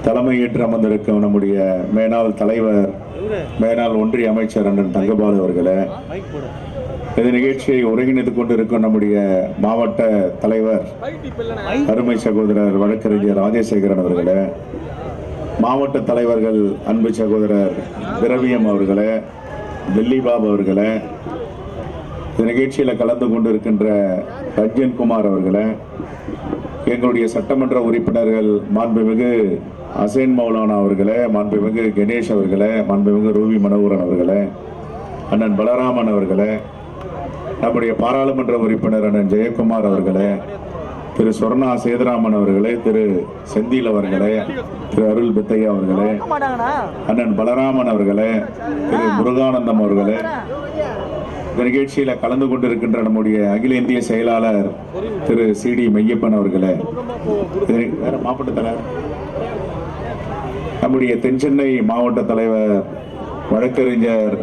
தலைமையேற்று அமர்ந்திருக்கும் நம்முடைய மேனாள் தலைவர், மேனாள் ஒன்றிய அமைச்சர் அண்ணன் தங்கபாலு அவர்களே, இந்த நிகழ்ச்சியை ஒருங்கிணைத்துக் கொண்டிருக்கும் நம்முடைய மாவட்ட தலைவர் அருமை சகோதரர் வழக்கறிஞர் ராஜசேகரன் அவர்களே, மாவட்ட தலைவர்கள் அன்பு சகோதரர் திரவியம் அவர்களே, தில்லிபாபு அவர்களே, இந்த நிகழ்ச்சியில் கலந்து கொண்டிருக்கின்ற ரஞ்சன் குமார் அவர்களே, எங்களுடைய சட்டமன்ற உறுப்பினர்கள் மாண்புமிகு அசேன் மௌலானா அவர்களே, மாண்புமிகு கணேஷ் அவர்களே, மாண்புமிகு ரூபி மனோகரன் அவர்களே, அண்ணன் பலராமன் அவர்களே, நம்முடைய பாராளுமன்ற உறுப்பினர் அண்ணன் ஜெயக்குமார் அவர்களே, திரு சொர்ணா சேதுராமன் அவர்களே, திரு செந்தில் அவர்களே, திரு அருள் பித்தையா அவர்களே, அண்ணன் பலராமன் அவர்களே, திரு முருகானந்தம் அவர்களே, இந்த நிகழ்ச்சியில கலந்து கொண்டிருக்கின்ற நம்முடைய அகில இந்திய செயலாளர் திரு சி.டி. மெய்யப்பன் அவர்களே, மாவட்ட தலைவர் நம்முடைய தென்சென்னை மாவட்ட தலைவர் வழக்கறிஞர்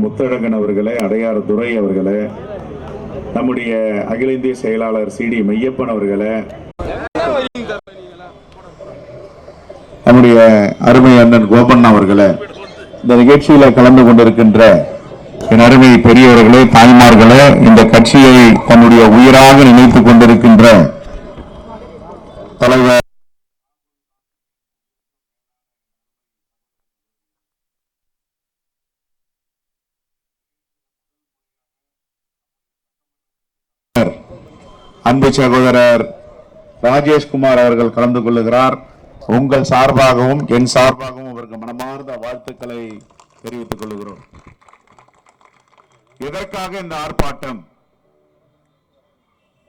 முத்தழகன் அவர்களே, அடையார் துரை அவர்களே, நம்முடைய அகில இந்திய செயலாளர் சி.டி. மெய்யப்பன் அவர்களே, நம்முடைய அருமை அண்ணன் கோபண்ணா அவர்களே, இந்த நிகழ்ச்சியில கலந்து கொண்டிருக்கின்ற என் அருமை பெரியவர்களே, தாய்மார்களே, இந்த கட்சியை தன்னுடைய உயிராக நினைத்துக் கொண்டிருக்கின்ற தலைவர் அன்பு சகோதரர் ராஜேஷ்குமார் அவர்கள் கலந்து கொள்ளுகிறார். உங்கள் சார்பாகவும் என் சார்பாகவும் அவருக்கு மனமார்ந்த வாழ்த்துக்களை தெரிவித்துக் கொள்கிறோம். எதற்காக இந்த ஆர்ப்பாட்டம்?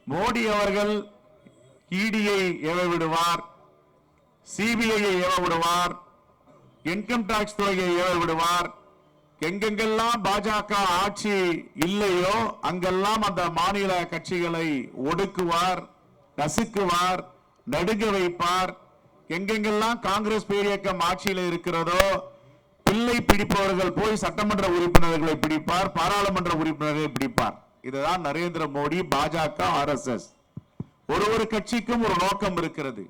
மோடி அவர்கள் இடியை ஏவ விடுவார், சிபிஐயை ஏவ விடுவார், இன்கம் டாக்ஸ் துறையை ஏவ விடுவார். எங்கெங்கெல்லாம் பாஜக ஆட்சி இல்லையோ அங்கெல்லாம் அந்த மாநில கட்சிகளை ஒடுக்குவார், நசுக்குவார், நடுங்க வைப்பார். எங்கெங்கெல்லாம் காங்கிரஸ் பேரியக்கம் ஆட்சியில் இருக்கிறதோ பிள்ளை பிடிப்பவர்கள் போய் சட்டமன்ற உறுப்பினர்களை பிடிப்பார், பாராளுமன்ற உறுப்பினர்களை பிடிப்பார். இதுதான் நரேந்திர மோடி, பாஜக, RSS. ஒரு கட்சிக்கும் ஒரு நோக்கம் இருக்கிறது.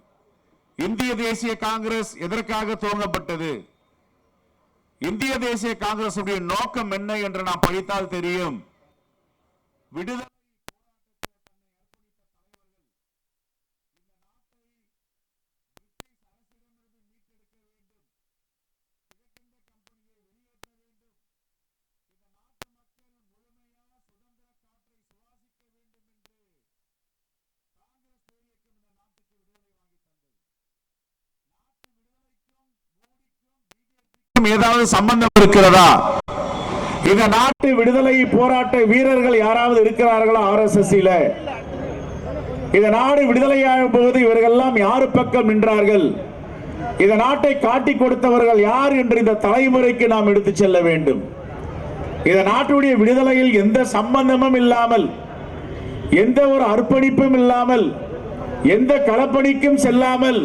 இந்திய தேசிய காங்கிரஸ் எதற்காக துவங்கப்பட்டது? இந்திய தேசிய காங்கிரஸ் நோக்கம் என்ன என்று நாம் படித்தால் தெரியும். விடுதலை ஏதாவது சம்பந்தம் இருக்கிறதா? இந்த நாட்டு விடுதலை போராட்ட வீரர்கள் யாராவது இருக்கிறார்களா? RSS இந்த நாடு விடுதலையாகும் போது இவர்கள் எல்லாம் யாரு பக்கம் நின்றார்கள்? இந்த நாட்டை காட்டி கொடுத்தவர்கள் யார் என்று இந்த தலைமுறைக்கு நாம் எடுத்து செல்ல வேண்டும். இந்த நாட்டுடைய விடுதலையில் எந்த சம்பந்தமும் இல்லாமல், எந்த ஒரு அர்ப்பணிப்பும் இல்லாமல், எந்த களப்பணிக்கும் செல்லாமல்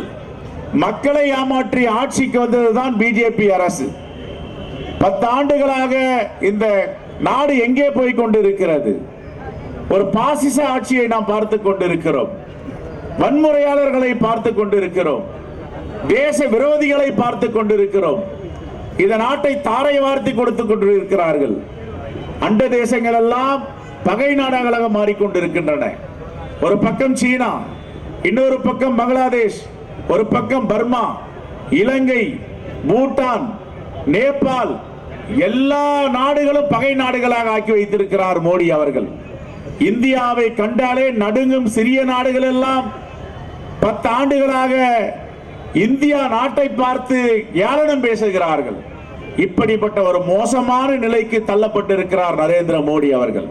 மக்களை ஏமாற்றி ஆட்சிக்கு வந்ததுதான் பிஜேபி அரசு. 10 ஆண்டுகளாக இந்த நாடு எங்கே போய் கொண்டிருக்கிறது? ஒரு பாசிச ஆட்சியை நாம் பார்த்து கொண்டிருக்கிறோம். வன்முறையாளர்களை பார்த்து கொண்டிருக்கிறோம். தேச விரோதிகளை பார்த்து கொண்டிருக்கிறோம். இந்த நாட்டை தாரை வார்த்தி கொடுத்து கொண்டிருக்கிறார்கள். அண்ட தேசங்கள் எல்லாம் பகை நாடுகளாக மாறிக்கொண்டிருக்கின்றன. ஒரு பக்கம் சீனா, இன்னொரு பக்கம் பங்களாதேஷ், ஒரு பக்கம் பர்மா, இலங்கை, பூட்டான், நேபாள், எல்லா நாடுகளும் பகை நாடுகளாக ஆக்கி வைத்திருக்கிறார் மோடி அவர்கள். இந்தியாவை கண்டாலே நடுங்கும் சிறிய நாடுகள் எல்லாம் 10 ஆண்டுகளாக இந்தியா நாட்டை பார்த்து ஏளனம் பேசுகிறார்கள். இப்படிப்பட்ட ஒரு மோசமான நிலைக்கு தள்ளப்பட்டிருக்கிறார் நரேந்திர மோடி அவர்கள்.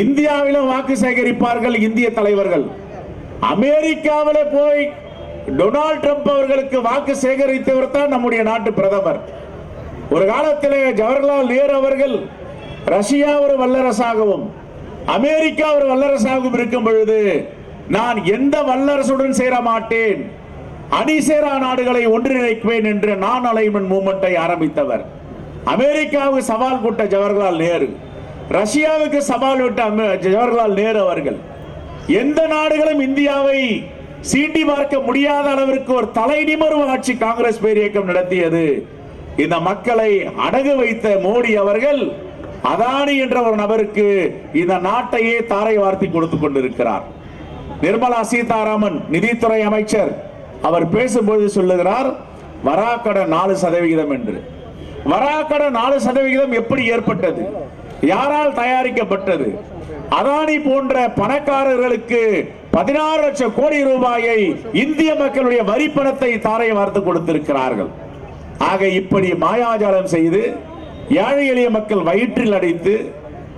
இந்தியாவிலும் வாக்கு சேகரிப்பார்கள் இந்திய தலைவர்கள். அமெரிக்காவிலே போய் டொனால்ட் ட்ரம்ப் அவர்களுக்கு வாக்கு சேகரித்தவர் தான் நம்முடைய நாட்டு பிரதமர். ஒரு காலத்திலே ஜவஹர்லால் நேரு அவர்கள் ரஷ்யா ஒரு வல்லரசாகவும் அமெரிக்கா ஒரு வல்லரசாகவும் இருக்கும் பொழுது நான் எந்த வல்லரசுடன் சேர மாட்டேன், அணிசேரா நாடுகளை ஒன்றிணைப்பேன் என்று நான் அலைன்மென்ட் மூவ்மெண்டை ஆரம்பித்தவர். அமெரிக்காவுக்கு சவால் விட்ட ஜவஹர்லால் நேரு, ரஷ்யாவுக்கு சவால் விட்ட ஜவஹர்லால் நேரு அவர்கள். எந்த நாடுகளும் இந்தியாவை சீண்டி பார்க்க முடியாத அளவிற்கு ஒரு தலை நிமிர்வு ஆட்சி காங்கிரஸ் பேரியக்கம் நடத்தியது. இந்த மக்களை அடகு வைத்த மோடி அவர்கள் அதானி என்ற ஒரு நபருக்கு இந்த நாட்டையே தாரை வார்த்தி கொடுத்துக் கொண்டிருக்கிறார். நிர்மலா சீதாராமன் நிதித்துறை அமைச்சர் அவர் பேசும்போது சொல்லுகிறார் வராக்கடன் 4% என்று. வராக்கடன் 4% எப்படி ஏற்பட்டது? யாரால் தயாரிக்கப்பட்டது? அதானி போன்ற பணக்காரர்களுக்கு 16 லட்சம் கோடி ரூபாயை இந்திய மக்களுடைய வரி பணத்தை தாரை வார்த்து கொடுத்திருக்கிறார்கள். ஆக இப்படி மாயாஜாலம் செய்து ஏழை எளிய மக்கள் வயிற்றில் அடைத்து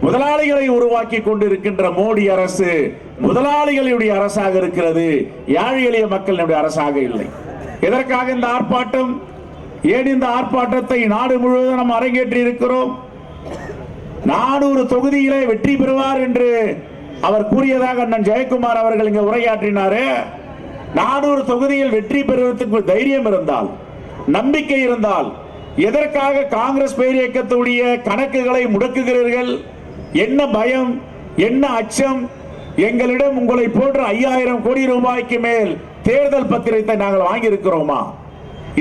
முதலாளிகளை உருவாக்கி கொண்டிருக்கின்ற மோடி அரசு முதலாளிகளுடைய அரசாக இருக்கிறது, ஏழை எளிய மக்களுடைய அரசாக இல்லை. எதற்காக இந்த ஆர்ப்பாட்டம்? ஏன் இந்த ஆர்ப்பாட்டத்தை நாடு முழுவதும் நாம் அரங்கேற்றி இருக்கிறோம்? 400 தொகுதியிலே வெற்றி பெறுவார் என்று அவர் கூறியதாக அண்ணன் ஜெயக்குமார் அவர்கள் இங்க உரையாற்றினாரே. 400 தொகுதியில் வெற்றி பெறுவதற்கு தைரியம் இருந்தால், நம்பிக்கை இருந்தால், எதற்காக காங்கிரஸ் பேரியக்கத்துடைய கணக்குகளை முடக்குகிறீர்கள்? என்ன பயம், என்ன அச்சம்? எங்களிடம் உங்களை போன்ற 5000 கோடி ரூபாய்க்கு மேல் தேர்தல் பத்திரத்தை நாங்கள் வாங்கி இருக்கிறோமா?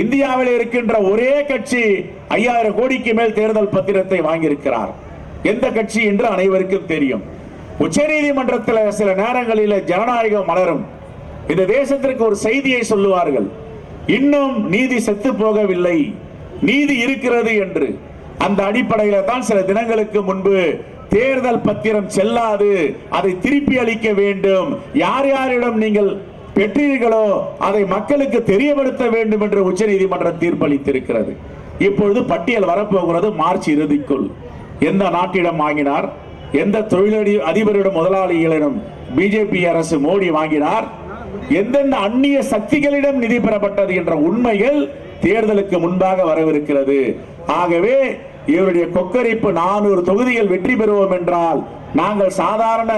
இந்தியாவில் இருக்கின்ற ஒரே கட்சி 5000 கோடிக்கு மேல் தேர்தல் பத்திரத்தை வாங்கியிருக்கிறார். எந்த கட்சி என்று அனைவருக்கும் தெரியும். உச்சநீதிமன்றத்தில் சில நேரங்களில் ஜனநாயகம் மலரும். இந்த தேசத்திற்கு ஒரு செய்தியை சொல்லுவார்கள், இன்னும் நீதி செத்து போகவில்லை, நீதி இருக்கிறது என்று. அந்த அடிப்படையில் தான் சில தினங்களுக்கு முன்பு தேர்தல் பத்திரம் செல்லாது, அதை திருப்பி அளிக்க வேண்டும், யார் யாரிடம் நீங்கள் பெற்றீர்களோ அதை மக்களுக்கு தெரியப்படுத்த வேண்டும் என்று உச்சநீதிமன்றம் தீர்ப்பளித்திருக்கிறது. இப்பொழுது பட்டியல் வரப்போகிறது மார்ச் இறுதிக்குள். எந்த நாட்டிடம் வாங்கினார், எந்த தொழில் அதிபரிடம் முதலாளிகளிடம் பிஜேபி அரசு மோடி வாங்கினார், எந்தெந்த அந்நிய சக்திகளிடம் நிதி பெறப்பட்டது என்ற உண்மைகள் தேர்தலுக்கு முன்பாக வரவிருக்கிறது. ஆகவே இவருடைய கொக்கரிப்பு 400 தொகுதிகள் வெற்றி பெறுவோம் என்றால் நாங்கள் சாதாரண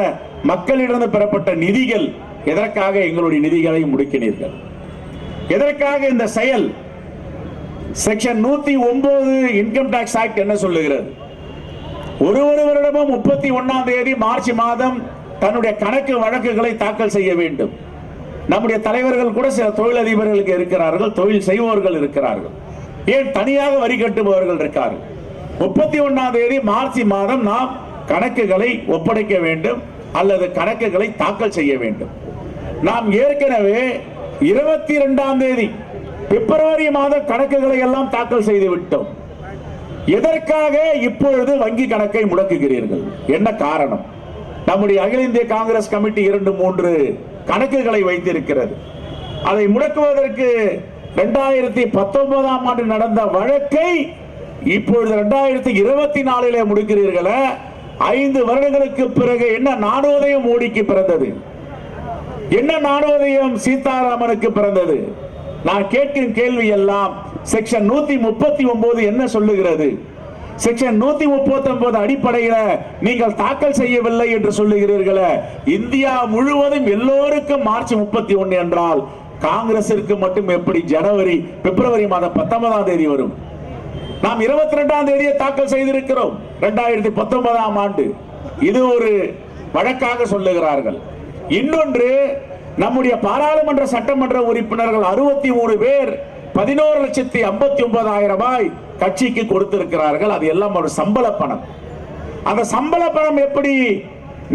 மக்களிடம் பெறப்பட்ட நிதிகள், எதற்காக எங்களுடைய நிதிகளை முடக்கினீர்கள்? எதற்காக இந்த செயல்? செக்ஷன் 109 இன்கம் டாக்ஸ் ஆக்ட் என்ன சொல்லுகிறது? ஒருவரிடமும் 31ஆம் தேதி மார்ச் மாதம் தன்னுடைய கணக்கு வழக்குகளை தாக்கல் செய்ய வேண்டும். நம்முடைய தலைவர்கள் கூட சில தொழிலதிபர்களுக்கு இருக்கிறார்கள், தொழில் செய்வோர்கள் இருக்கிறார்கள், ஏன் தனியாக வரி கட்டுபவர்கள் இருக்கார்கள். 31ஆம் தேதி மார்ச் மாதம் நாம் கணக்குகளை ஒப்படைக்க வேண்டும் அல்லது கணக்குகளை தாக்கல் செய்ய வேண்டும். நாம் ஏற்கனவே 22ஆம் தேதி பிப்ரவரி மாத கணக்குகளை எல்லாம் தாக்கல் செய்து விட்டோம். எதற்காக இப்பொழுது வங்கி கணக்கை முடக்குகிறீர்கள்? என்ன காரணம்? நம்முடைய அகில இந்திய காங்கிரஸ் கமிட்டி 2-3 கணக்குகளை வைத்திருக்கிறது. அதை முடக்குவதற்கு 2019ஆம் ஆண்டு நடந்த வழக்கை இப்பொழுது 2024 முடுக்கிறீர்களே. 5 வருடங்களுக்கு பிறகு என்ன நாடோதயம் மோடிக்கு பிறந்தது? என்ன நாடோதயம் சீதாராமனுக்கு பிறந்தது? நான் கேட்கும் கேள்வி எல்லாம் செக்ஷன் 139 என்ன சொல்லுகிறது? செக்ஷன் 139 அடிப்படையில் நீங்கள் தாக்கல் செய்யவில்லை என்று சொல்லுகிறீர்களே. இந்தியா முழுவதும் எல்லோருக்கும் மார்ச் 31 என்றால் காங்கிரசிற்கு மட்டும் எப்படி ஜனவரி பிப்ரவரி மாதம் 19ஆம் தேதி வரும்? நாம் 22ஆம் தேதியை தாக்கல் செய்திருக்கிறோம் 2019ஆம் ஆண்டு. இது ஒரு வழக்காக சொல்லுகிறார்கள். இன்னொன்று, நம்முடைய பாராளுமன்ற சட்டமன்ற உறுப்பினர்கள் 63 பேர் 11,59,000 ரூபாய் கட்சிக்கு கொடுத்திருக்கிறார்கள். அது எல்லாம் ஒரு சம்பள பணம். அந்த சம்பள பணம் எப்படி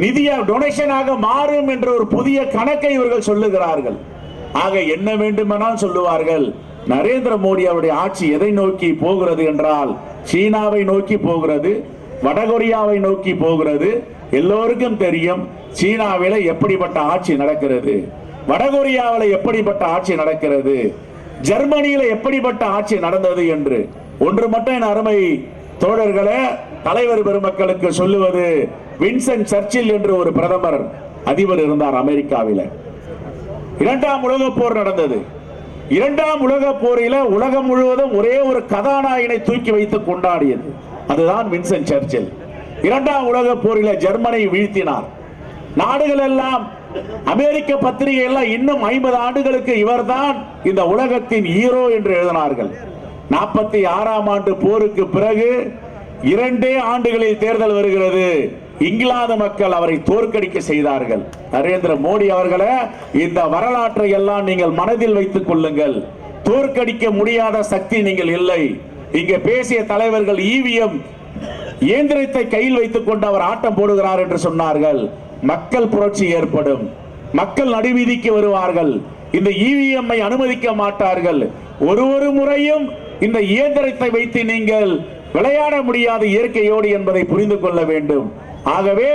நிதியா டொனேஷனாக மாறும் என்ற ஒரு புதிய கணக்கை இவர்கள் சொல்லுகிறார்கள். ஆக என்ன வேண்டுமானால் சொல்லுவார்கள். நரேந்திர மோடி அவருடைய ஆட்சி எதை நோக்கி போகிறது என்றால் சீனாவை நோக்கி போகிறது, வடகொரியாவை நோக்கி போகிறது. எல்லோருக்கும் தெரியும் சீனாவில் எப்படிப்பட்ட ஆட்சி நடக்கிறது, வடகொரியாவில் எப்படிப்பட்ட ஆட்சி நடக்கிறது, ஜெர்மனியில எப்படிப்பட்ட ஆட்சி நடந்தது என்று. ஒன்று மட்டும் என் அருமை தோழர்களே, தலைவர் பெருமக்களுக்கு சொல்லுவது, வின்சன் சர்ச்சில் என்று ஒரு பிரதமர் அதிபர் இருந்தார் அமெரிக்காவில். 2ஆம் உலகப் போர் நடந்தது. 2ஆம் உலகப் போரில் உலகம் முழுவதும் ஒரே ஒரு கதாநாயகனை தூக்கி வைத்து கொண்டாடியது. அதுதான் வின்சன் சர்ச்சில். 2ஆம் உலகப் போரில் ஜெர்மனை வீழ்த்தினார். நாடுகள் எல்லாம், அமெரிக்க பத்திரிகை எல்லாம் இன்னும் 50 ஆண்டுகளுக்கு இவர்தான் இந்த உலகத்தின் ஹீரோ என்று எழுதினார்கள். 46ஆம் ஆண்டு போருக்கு பிறகு 2 ஆண்டுகளில் தேர்தல் வருகிறது. இங்கிலாந்து மக்கள் அவரை தோற்கடிக்க செய்தார்கள். நரேந்திர மோடி அவர்களே, இந்த வரலாற்றை எல்லாம் நீங்கள் மனதில் வைத்துக் கொள்ளுங்கள். தோற்கடிக்க முடியாத சக்தி நீங்கள் இல்லை. இங்கே பேசிய தலைவர்கள் EVM இயந்திரத்தை கையில் வைத்துக் கொண்டு அவர் ஆட்டம் போடுகிறார் என்று சொன்னார்கள். மக்கள் புரட்சி ஏற்படும், மக்கள் நடுவீதிக்கு வருவார்கள். இந்த EVM அனுமதிக்க மாட்டார்கள். ஒரு முறையும் இந்த இயந்திரத்தை வைத்து நீங்கள் விளையாட முடியாத இயற்கையோடு என்பதை புரிந்து கொள்ள வேண்டும். ஆகவே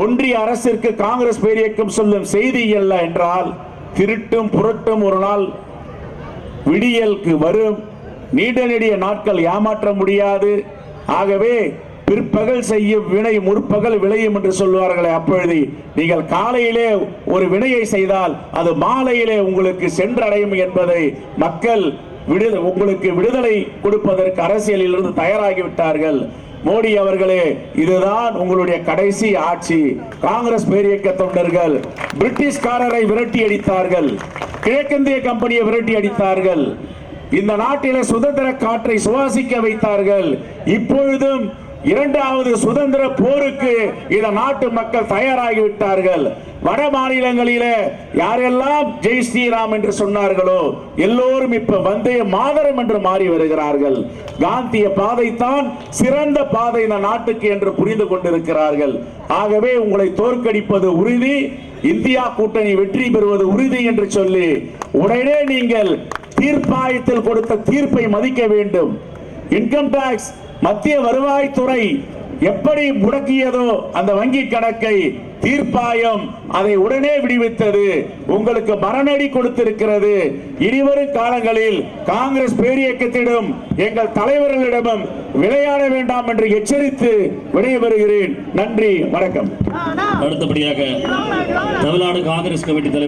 ஒன்றிய அரசிற்கு காங்கிரஸ் பேரியக்கம் சொல்லும் செய்தி அல்ல என்றால், திருட்டும் புரட்டும் ஒரு நாள் விடியலுக்கு வரும், நீண்ட நெடிய நாட்கள் ஏமாற்ற முடியாது. ஆகவே பிற்பகல் செய்யும் வினை முற்பகல் விளையும் என்று சொல்வார்களே, அப்பொழுது நீங்கள் காலையிலே ஒரு வினையை செய்தால் அது மாலையிலே உங்களுக்கு சென்றடையும் என்பதை மக்கள் உங்களுக்கு விடுதலை கொடுப்பதற்கு அரசியலில் இருந்து தயாராகிவிட்டார்கள். மோடி அவர்களே, இதுதான் உங்களுடைய கடைசி ஆட்சி. காங்கிரஸ் பேரியக்க தொண்டர்கள் பிரிட்டிஷ்காரரை விரட்டி அடித்தார்கள், கிழக்கிந்திய கம்பெனியை விரட்டி அடித்தார்கள், இந்த நாட்டிலே சுதந்திர காற்றை சுவாசிக்க வைத்தார்கள். இப்பொழுதும் இரண்டாவது சுதந்திர போருக்கு இந்த நாட்டு மக்கள் தயாராகிவிட்டார்கள். வட மாநிலங்களிலே யாரெல்லாம் ஜெய் ஸ்ரீராம் என்று சொன்னார்களோ எல்லோரும் இப்ப வந்தே மாதரம் என்று மாறி வருகிறார்கள். காந்திய பாதை தான் சிறந்த பாதை இந்த நாட்டுக்கு என்று புரிந்து கொண்டிருக்கிறார்கள். ஆகவே உங்களை தோற்கடிப்பது உறுதி, இந்தியா கூட்டணி வெற்றி பெறுவது உறுதி என்று சொல்லி உடனே நீங்கள் தீர்ப்பாயத்தில் கொடுத்த தீர்ப்பை மதிக்க வேண்டும். இன்கம் டாக்ஸ் மத்திய வருவாய்த்துறை எப்படி முடக்கியதோ அந்த வங்கி கணக்கை தீர்ப்பாயம் அதை உடனே விடுவித்தது. உங்களுக்கு மரணடி கொடுத்திருக்கிறது. இனிவரும் காலங்களில் காங்கிரஸ் பேரியக்கத்திடம் எங்கள் தலைவர்களிடமும் விளையாட வேண்டாம் என்று எச்சரித்து விடைபெறுகிறேன். நன்றி, வணக்கம். அடுத்தபடியாக தமிழ்நாடு காங்கிரஸ் கமிட்டி தலைவர்